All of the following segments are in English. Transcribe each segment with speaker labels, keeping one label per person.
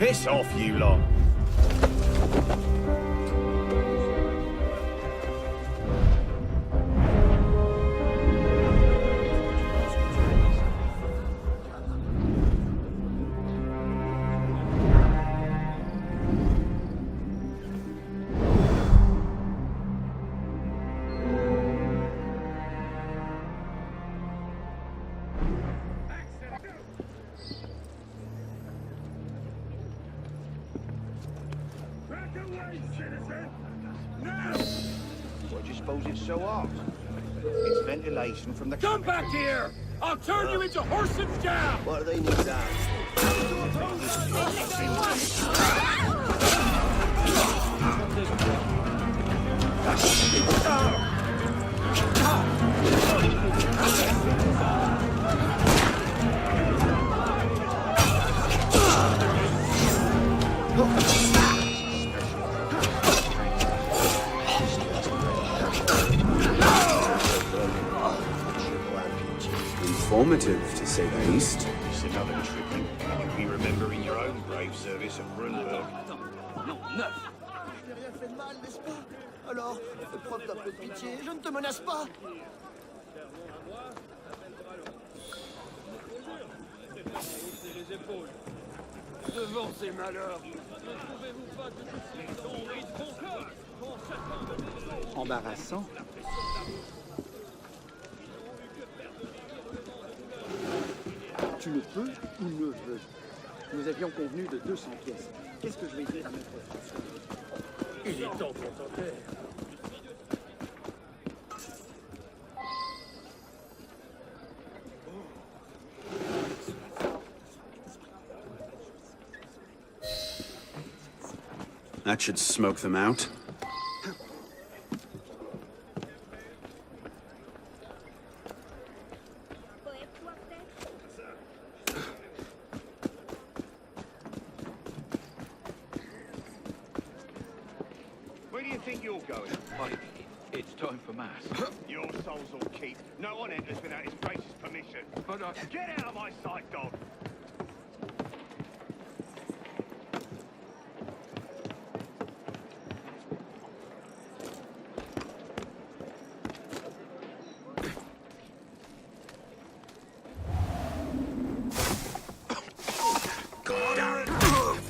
Speaker 1: Piss off, you lot.
Speaker 2: Why do you suppose it's so hot? It's ventilation from the...
Speaker 3: Come back here! I'll turn you into Horson's jam!
Speaker 2: What do they need that?
Speaker 4: Informative, to say the least.
Speaker 1: It's another tripping. You'll be remembering your own brave service at Brunberg.
Speaker 3: Non, neuf!
Speaker 2: Je t'ai rien fait de mal, n'est-ce pas? Alors, fais preuve d'un peu de pitié, je ne te menace pas.
Speaker 3: Devant ces malheurs,
Speaker 5: Embarrassant. Tu ne peux ou ne veux. Nous avions convenu de 200 pièces. Qu'est-ce que je vais dire à maître François?
Speaker 3: il est temps qu'on t'enterre.
Speaker 4: That should smoke them out.
Speaker 1: Where do you think you're going?
Speaker 6: It's time for mass.
Speaker 1: Your souls will keep. No one enters without his gracious permission.
Speaker 6: But
Speaker 1: Get out of my sight, dog!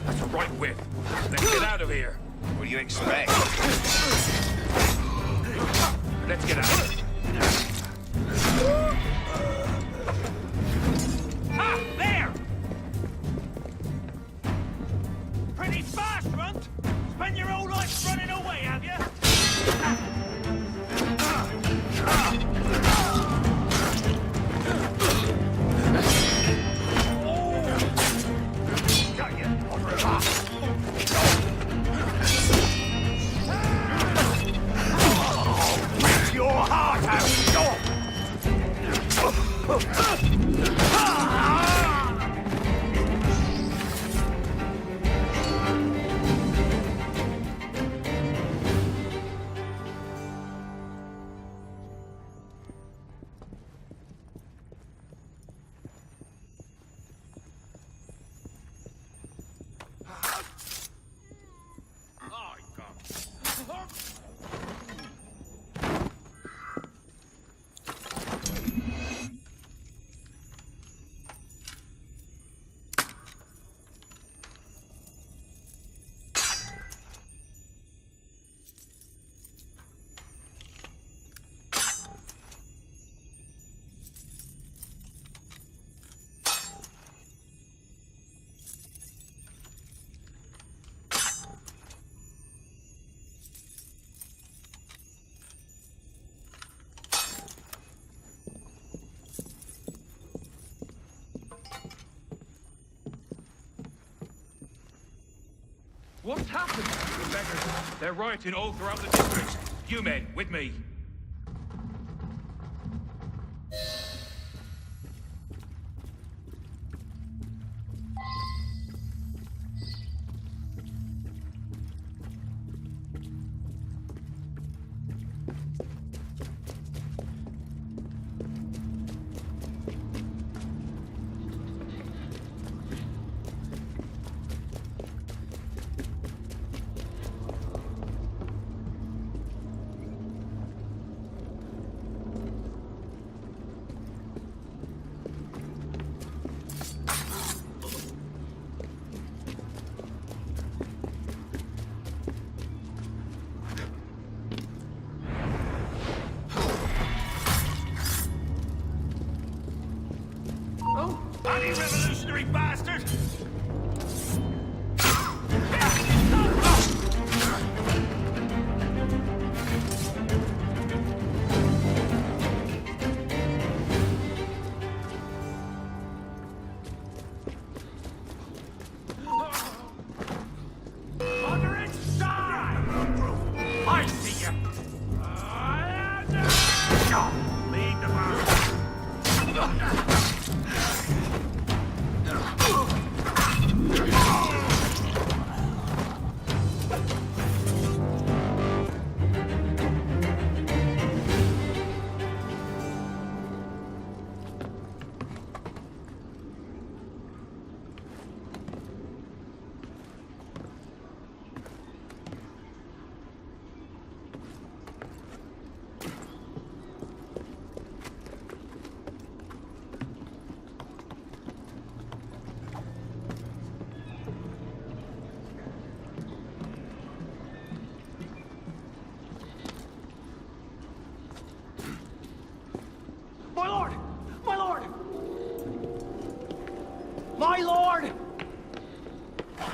Speaker 3: That's a right whip. Let's get out of here.
Speaker 1: What do you expect?
Speaker 3: Let's get out. Ah, there! Pretty fast, Runt. Spend your whole life running away, have you? Got you. Your heart out! What's happened? The beggars. They're rioting all throughout the district. You men, with me.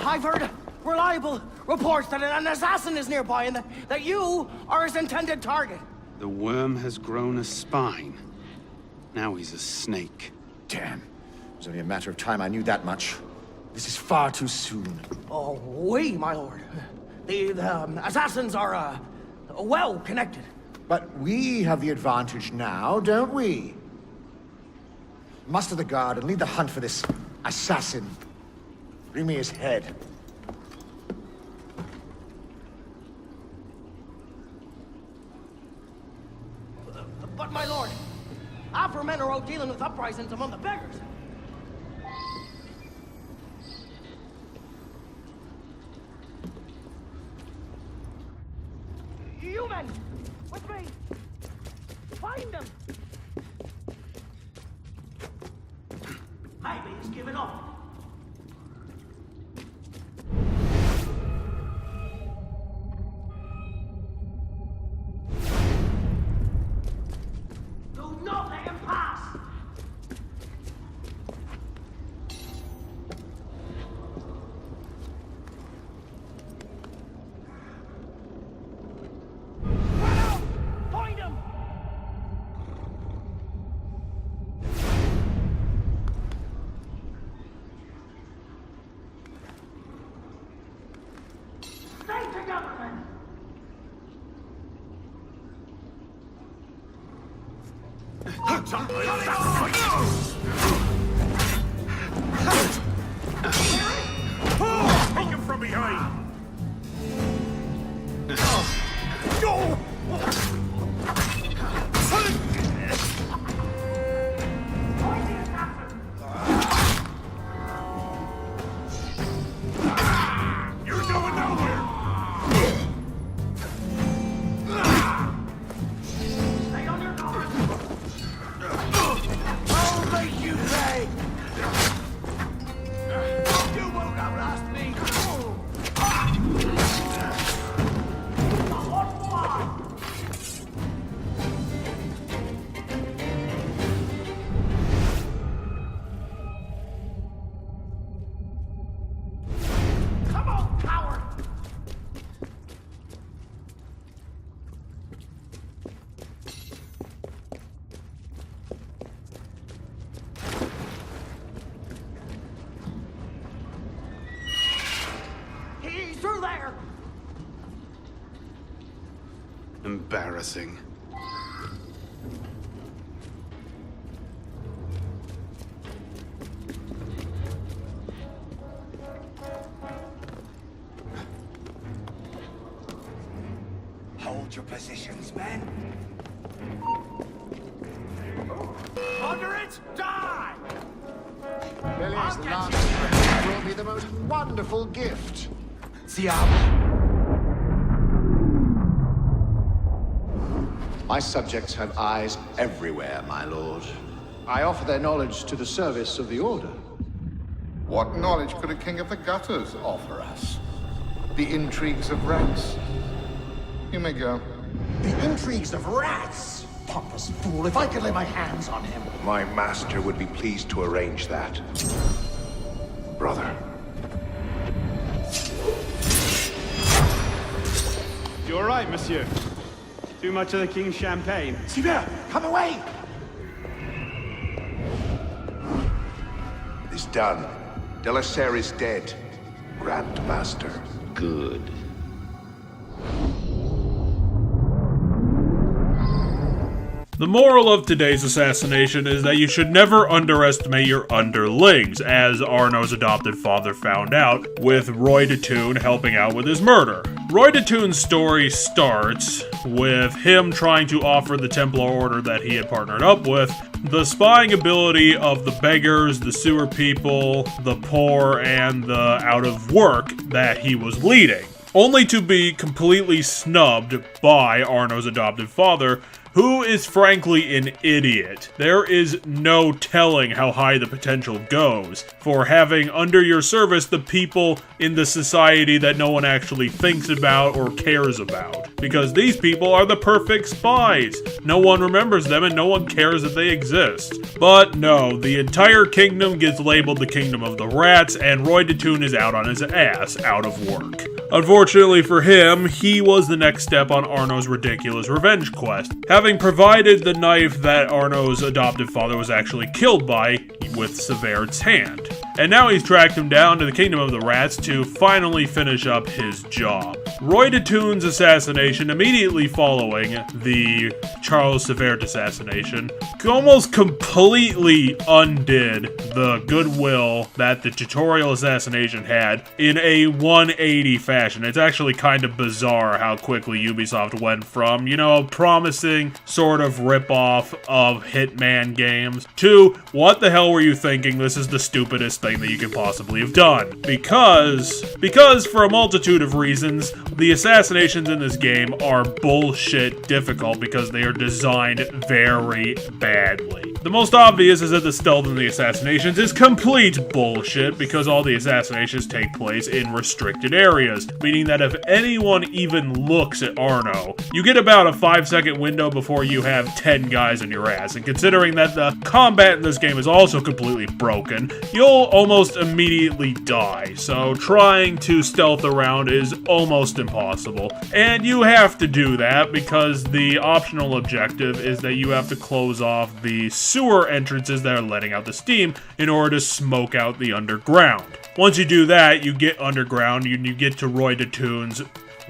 Speaker 7: I've heard reliable reports that an assassin is nearby and that you are his intended target.
Speaker 4: The worm has grown a spine. Now he's a snake.
Speaker 8: Damn. It was only a matter of time I knew that much. This is far too soon.
Speaker 7: Oh, oui, my lord. The assassins are, well connected.
Speaker 8: But we have the advantage now, don't we? Muster the guard and lead the hunt for this assassin. Bring me his head.
Speaker 7: But, my lord, our men are out dealing with uprisings among the beggars. You men, with me! Find them! Maybe he's given up. Do not let him pass! Run out! Find him! Stay together, men!
Speaker 1: Take him from behind! You're going nowhere!
Speaker 7: Stay on your guard!
Speaker 2: I'll make you pay! You won't outlast me!
Speaker 7: Come on, coward! He's through there!
Speaker 4: Embarrassing.
Speaker 2: Hold your positions, men.
Speaker 3: Under it, die!
Speaker 8: Billy's last will be the most wonderful gift. My subjects have eyes everywhere, my lord. I offer their knowledge to the service of the Order.
Speaker 9: What knowledge could a king of the gutters offer us? The intrigues of rats. You may go.
Speaker 8: The intrigues of rats! Pompous fool, if I could lay my hands on him.
Speaker 10: My master would be pleased to arrange that. Brother.
Speaker 11: You all right, monsieur? Too much of the king's champagne?
Speaker 8: Sylvain, come away!
Speaker 10: It is done. Delaserre is dead. Grand Master.
Speaker 6: Good.
Speaker 12: The moral of today's assassination is that you should never underestimate your underlings, as Arno's adopted father found out, with Roy de Thunes helping out with his murder. Roy de Thunes' story starts with him trying to offer the Templar Order that he had partnered up with the spying ability of the beggars, the sewer people, the poor, and the out of work that he was leading, only to be completely snubbed by Arno's adopted father who is frankly an idiot. There is no telling how high the potential goes for having under your service the people in the society that no one actually thinks about or cares about. Because these people are the perfect spies. No one remembers them and no one cares that they exist. But no, the entire kingdom gets labeled the Kingdom of the Rats, and Roy de Thunes is out on his ass, out of work. Unfortunately for him, he was the next step on Arno's ridiculous revenge quest, having provided the knife that Arno's adoptive father was actually killed by with Severt's hand. And now he's tracked him down to the Kingdom of the Rats to finally finish up his job. Roy de Thunes' assassination, immediately following the Charles Severt assassination, almost completely undid the goodwill that the tutorial assassination had in a 180 fashion. It's actually kind of bizarre how quickly Ubisoft went from, you know, a promising sort of ripoff of Hitman games to, what the hell were you thinking? This is the stupidest thing that you could possibly have done. Because for a multitude of reasons, the assassinations in this game are bullshit difficult because they are designed very badly. The most obvious is that the stealth in the assassinations is complete bullshit because all the assassinations take place in restricted areas, meaning that if anyone even looks at Arno, you get about a 5-second window before you have 10 guys in your ass, and considering that the combat in this game is also completely broken, you'll almost immediately die, so trying to stealth around is almost impossible. And you have to do that because the optional objective is that you have to close off the sewer entrances that are letting out the steam in order to smoke out the underground. Once you do that, you get underground, you get to Roy de Thunes'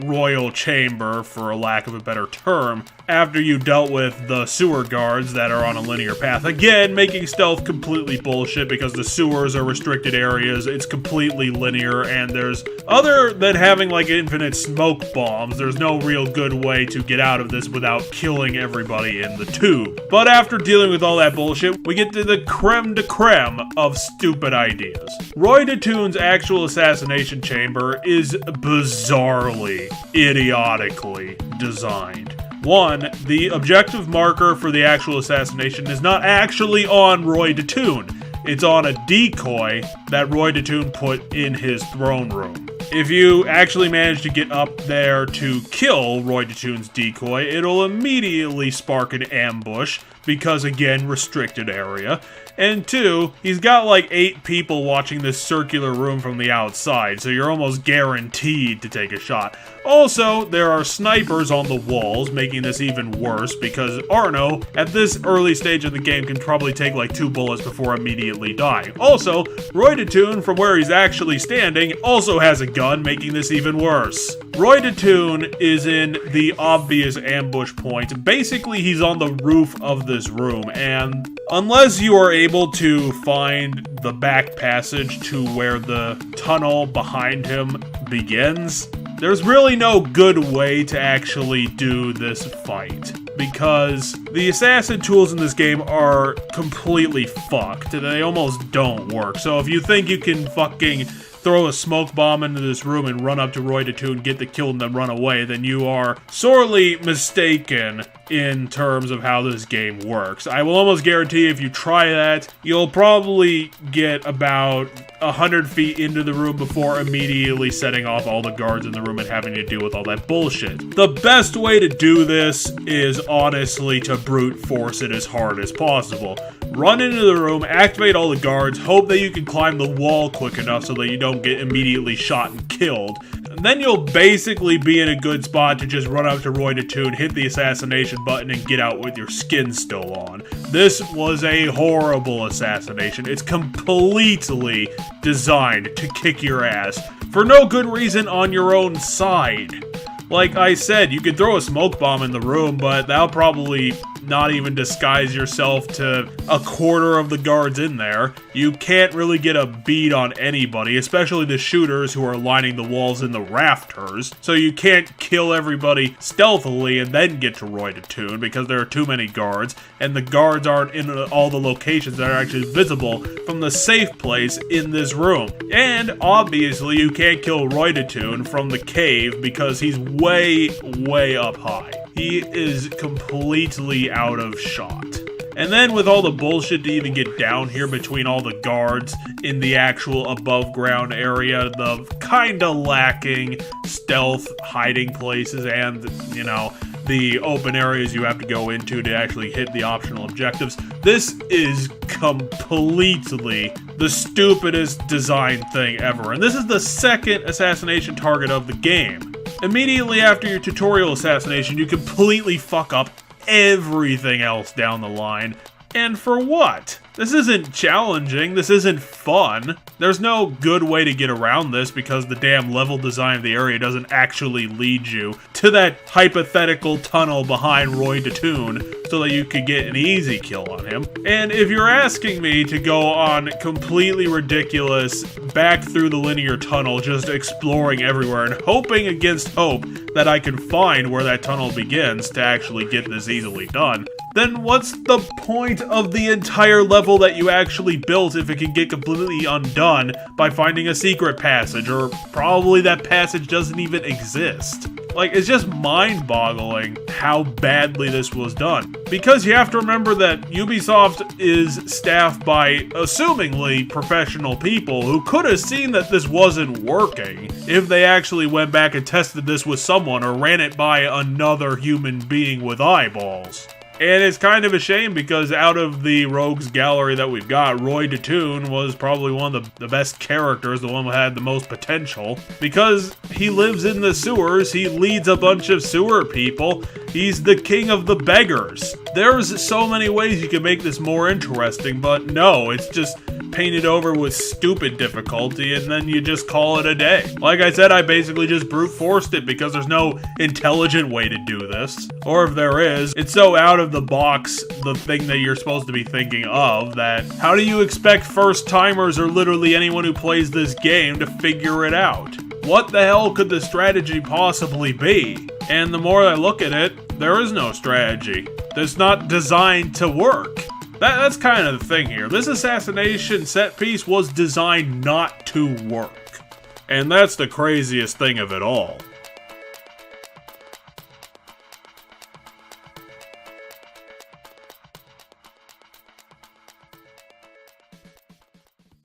Speaker 12: royal chamber, for a lack of a better term, after you dealt with the sewer guards that are on a linear path. Again, making stealth completely bullshit because the sewers are restricted areas, it's completely linear, and there's, other than having like infinite smoke bombs, there's no real good way to get out of this without killing everybody in the tube. But after dealing with all that bullshit, we get to the creme de creme of stupid ideas. Roy de Thunes' actual assassination chamber is bizarrely, idiotically designed. One, the objective marker for the actual assassination is not actually on Roy de Thunes. It's on a decoy that Roy de Thunes put in his throne room. If you actually manage to get up there to kill Roy de Thunes' decoy, it'll immediately spark an ambush, because again, restricted area. And two, he's got like 8 people watching this circular room from the outside, so you're almost guaranteed to take a shot. Also, there are snipers on the walls, making this even worse, because Arno, at this early stage of the game, can probably take like 2 bullets before immediately dying. Also, Roy de Thunes, from where he's actually standing, also has a gun, making this even worse. Roy de Thunes is in the obvious ambush point. Basically, he's on the roof of this room, and unless you are able to find the back passage to where the tunnel behind him begins, there's really no good way to actually do this fight, because the assassin tools in this game are completely fucked. They almost don't work. So if you think you can fucking throw a smoke bomb into this room and run up to Roy de Thunes, get the kill, and then run away, then you are sorely mistaken in terms of how this game works. I will almost guarantee if you try that, you'll probably get about 100 feet into the room before immediately setting off all the guards in the room and having to deal with all that bullshit. The best way to do this is honestly to brute force it as hard as possible. Run into the room, activate all the guards, hope that you can climb the wall quick enough so that you don't get immediately shot and killed. And then you'll basically be in a good spot to just run up to Roy de Thunes, hit the assassination button, and get out with your skin still on. This was a horrible assassination. It's completely designed to kick your ass for no good reason on your own side. Like I said, you could throw a smoke bomb in the room, but that'll probably not even disguise yourself to a quarter of the guards in there. You can't really get a bead on anybody, especially the shooters who are lining the walls in the rafters. So you can't kill everybody stealthily and then get to Roy de Thunes because there are too many guards, and the guards aren't in all the locations that are actually visible from the safe place in this room. And obviously you can't kill Roy de Thunes from the cave because he's way, way up high. he is completely out of shot. And then with all the bullshit to even get down here between all the guards in the actual above ground area, the kinda lacking stealth hiding places and, you know, the open areas you have to go into to actually hit the optional objectives. This is completely the stupidest design thing ever. And this is the second assassination target of the game. Immediately after your tutorial assassination, you completely fuck up everything else down the line. And for what? This isn't challenging, this isn't fun. There's no good way to get around this because the damn level design of the area doesn't actually lead you to that hypothetical tunnel behind Roy DeToon so that you could get an easy kill on him. And if you're asking me to go on completely ridiculous back through the linear tunnel just exploring everywhere and hoping against hope that I can find where that tunnel begins to actually get this easily done, then what's the point of the entire level that you actually built if it can get completely undone by finding a secret passage, or probably that passage doesn't even exist? Like, it's just mind-boggling how badly this was done. Because you have to remember that Ubisoft is staffed by assumingly professional people who could have seen that this wasn't working if they actually went back and tested this with someone or ran it by another human being with eyeballs. And it's kind of a shame because out of the rogues gallery that we've got, Roy DeToon was probably one of the best characters, the one who had the most potential, because he lives in the sewers, he leads a bunch of sewer people, he's the king of the beggars. There's so many ways you can make this more interesting, but no, it's just painted over with stupid difficulty and then you just call it a day. Like I said, I basically just brute forced it because there's no intelligent way to do this. Or if there is, it's so out of the box, the thing that you're supposed to be thinking of, that how do you expect first timers or literally anyone who plays this game to figure it out? What the hell could the strategy possibly be? And the more I look at it, there is no strategy. It's not designed to work. That's kind of the thing here. This assassination set piece was designed not to work. And that's the craziest thing of it all.